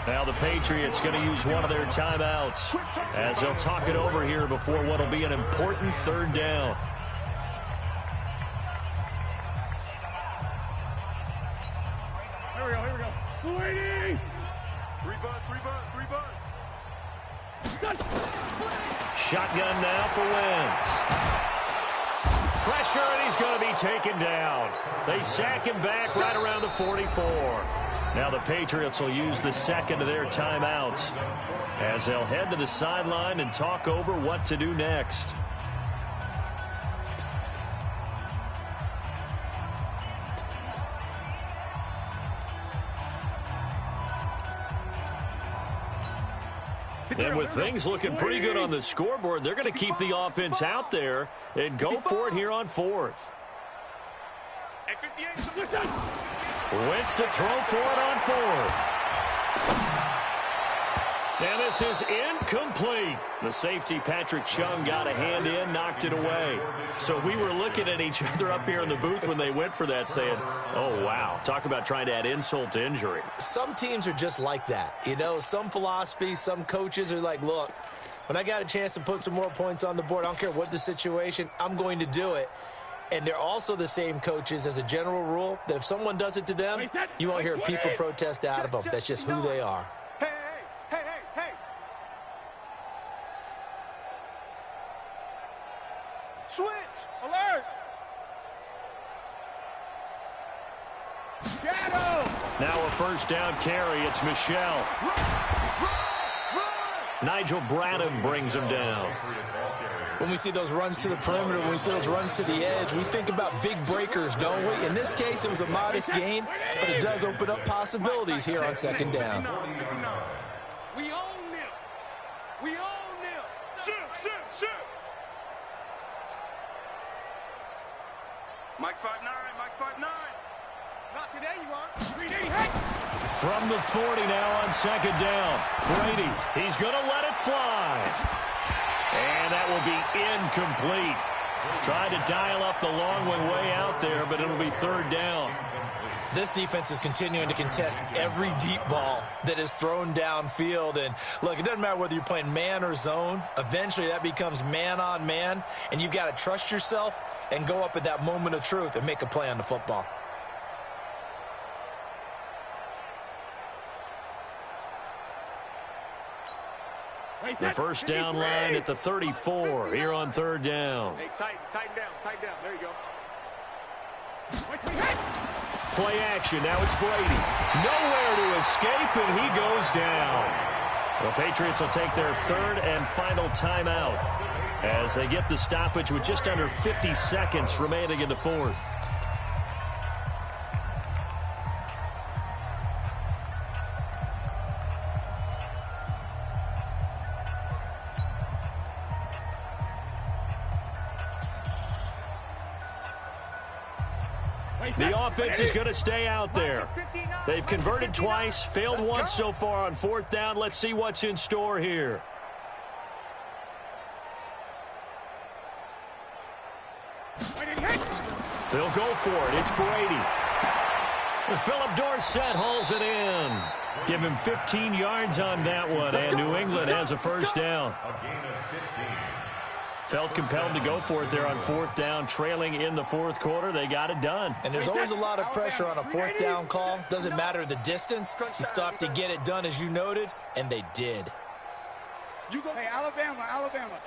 Now the Patriots going to use one of their timeouts as they'll talk it over here before what will be an important 3rd down. Here we go, here we go. 280. 3 butt. Shotgun now for Wentz. Pressure, and he's going to be taken down. They sack him back right around the 44. Now the Patriots will use the 2nd of their timeouts as they'll head to the sideline and talk over what to do next. And with things looking pretty good on the scoreboard, they're going to keep the offense out there and go for it here on 4th. Wentz to throw for it on 4th. And this is incomplete. The safety, Patrick Chung, got a hand in, knocked it away. So we were looking at each other up here in the booth when they went for that saying, oh, wow, talk about trying to add insult to injury. Some teams are just like that. You know, some philosophies, some coaches are like, look, when I got a chance to put some more points on the board, I don't care what the situation, I'm going to do it. And they're also the same coaches as a general rule that if someone does it to them, you won't hear people protest out of them. That's just who they are. Hey, hey, hey, hey, hey. Switch. Alert. Shadow. Now a first down carry. It's Michelle. Nigel Bradham brings him down. When we see those runs to the perimeter, when we see those runs to the edge, we think about big breakers, don't we? In this case, it was a modest gain, but it does open up possibilities here on second down. We own them. We own them. Shoot, shoot, shoot. Mike 5'9", Mike 5'9". Not today, you are. 3D, hey. From the 40 now on second down. Brady, he's going to let it fly. And that will be incomplete. Tried to dial up the long one way out there, but it'll be third down. This defense is continuing to contest every deep ball that is thrown downfield. And, look, it doesn't matter whether you're playing man or zone. Eventually, that becomes man on man, and you've got to trust yourself and go up at that moment of truth and make a play on the football. The first down line at the 34 here on third down. Hey, tighten down. There you go. Play action. Now it's Brady. Nowhere to escape, and he goes down. The Patriots will take their third and final timeout as they get the stoppage with just under 50 seconds remaining in the fourth. The offense is going to stay out there. They've converted twice, failed once so far on fourth down. Let's see what's in store here. They'll go for it. It's Brady. And Philip Dorsett hauls it in. Give him 15 yards on that one, and New England has a first down. Felt compelled to go for it there on fourth down, trailing in the fourth quarter. They got it done. And there's always a lot of pressure on a fourth down call. Doesn't matter the distance. You still have to get it done, as you noted, and they did. Hey, Alabama.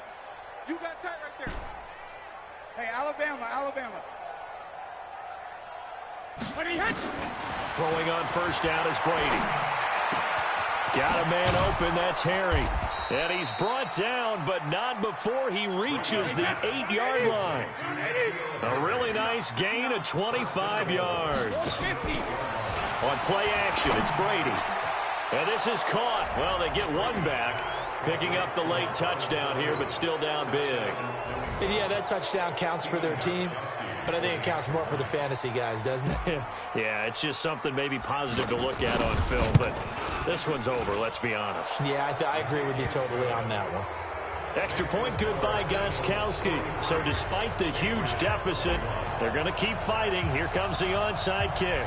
You got tight right there. Hey, Alabama. Throwing on first down is Brady. Got a man open. That's Harry. And he's brought down, but not before he reaches the 8-yard line. A really nice gain of 25 yards. On play action, it's Brady. And this is caught. Well, they get one back, picking up the late touchdown here, but still down big. And yeah, that touchdown counts for their team, but I think it counts more for the fantasy guys, doesn't it? Yeah, it's just something maybe positive to look at on film, but this one's over, let's be honest. Yeah, I agree with you totally on that one. Extra point good by Gostkowski. So despite the huge deficit, they're going to keep fighting. Here comes the onside kick.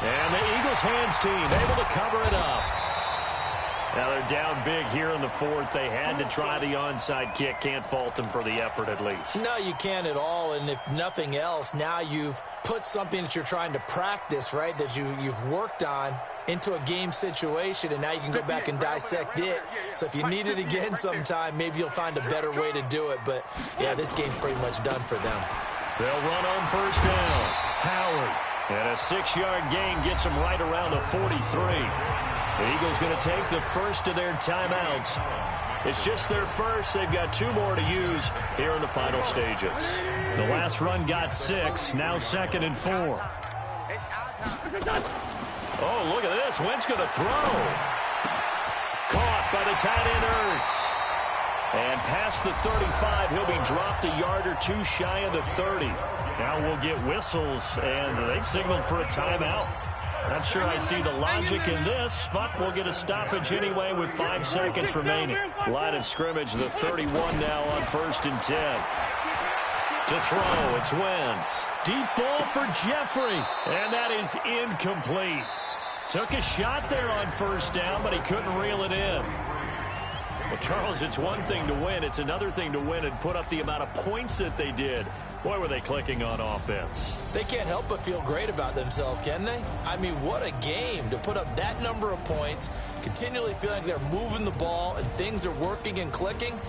And the Eagles hands team able to cover it up. Now they're down big here in the fourth. They had to try the onside kick. Can't fault them for the effort at least. No, you can't at all. And if nothing else, now you've put something that you're trying to practice, right, that you've worked on into a game situation, and now you can go back and dissect it. So if you need it again sometime, maybe you'll find a better way to do it. But, yeah, this game's pretty much done for them. They'll run on first down. Howard. And a 6-yard gain gets them right around the 43. The Eagles going to take the first of their timeouts. It's just their first. They've got 2 more to use here in the final stages. The last run got 6. Now 2nd and 4. Oh, look at this. Wentz going to throw. Caught by the tight end Ertz. And past the 35, he'll be dropped a yard or 2 shy of the 30. Now we'll get whistles, and they've signaled for a timeout. Not sure I see the logic in this, but we'll get a stoppage anyway with 5 seconds remaining. Line of scrimmage, the 31 now on 1st and 10. To throw, it's Wentz. Deep ball for Jeffrey, and that is incomplete. Took a shot there on first down, but he couldn't reel it in. Well, Charles, it's one thing to win. It's another thing to win and put up the amount of points that they did. Boy, were they clicking on offense. They can't help but feel great about themselves, can they? I mean, what a game to put up that number of points, continually feel like they're moving the ball and things are working and clicking.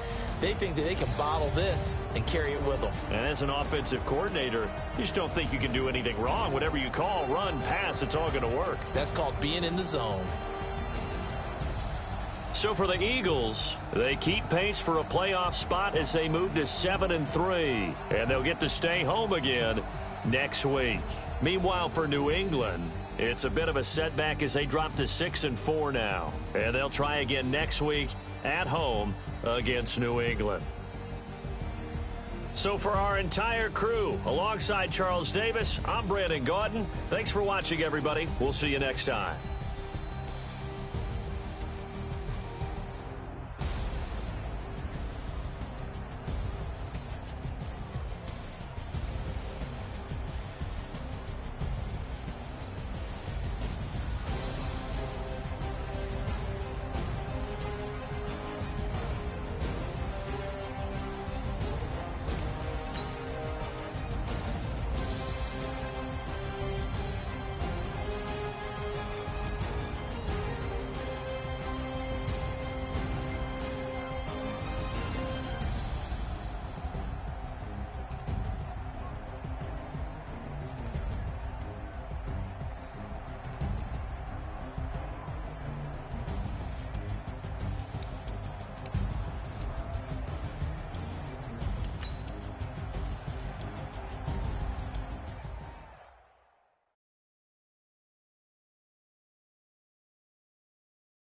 They think that they can bottle this and carry it with them. And as an offensive coordinator, you just don't think you can do anything wrong. Whatever you call, run, pass, it's all going to work. That's called being in the zone. So for the Eagles, they keep pace for a playoff spot as they move to 7-3. And they'll get to stay home again next week. Meanwhile, for New England, it's a bit of a setback as they drop to 6-4 now. And they'll try again next week at home against New England. So for our entire crew, alongside Charles Davis, I'm Brandon Gaudin. Thanks for watching, everybody. We'll see you next time.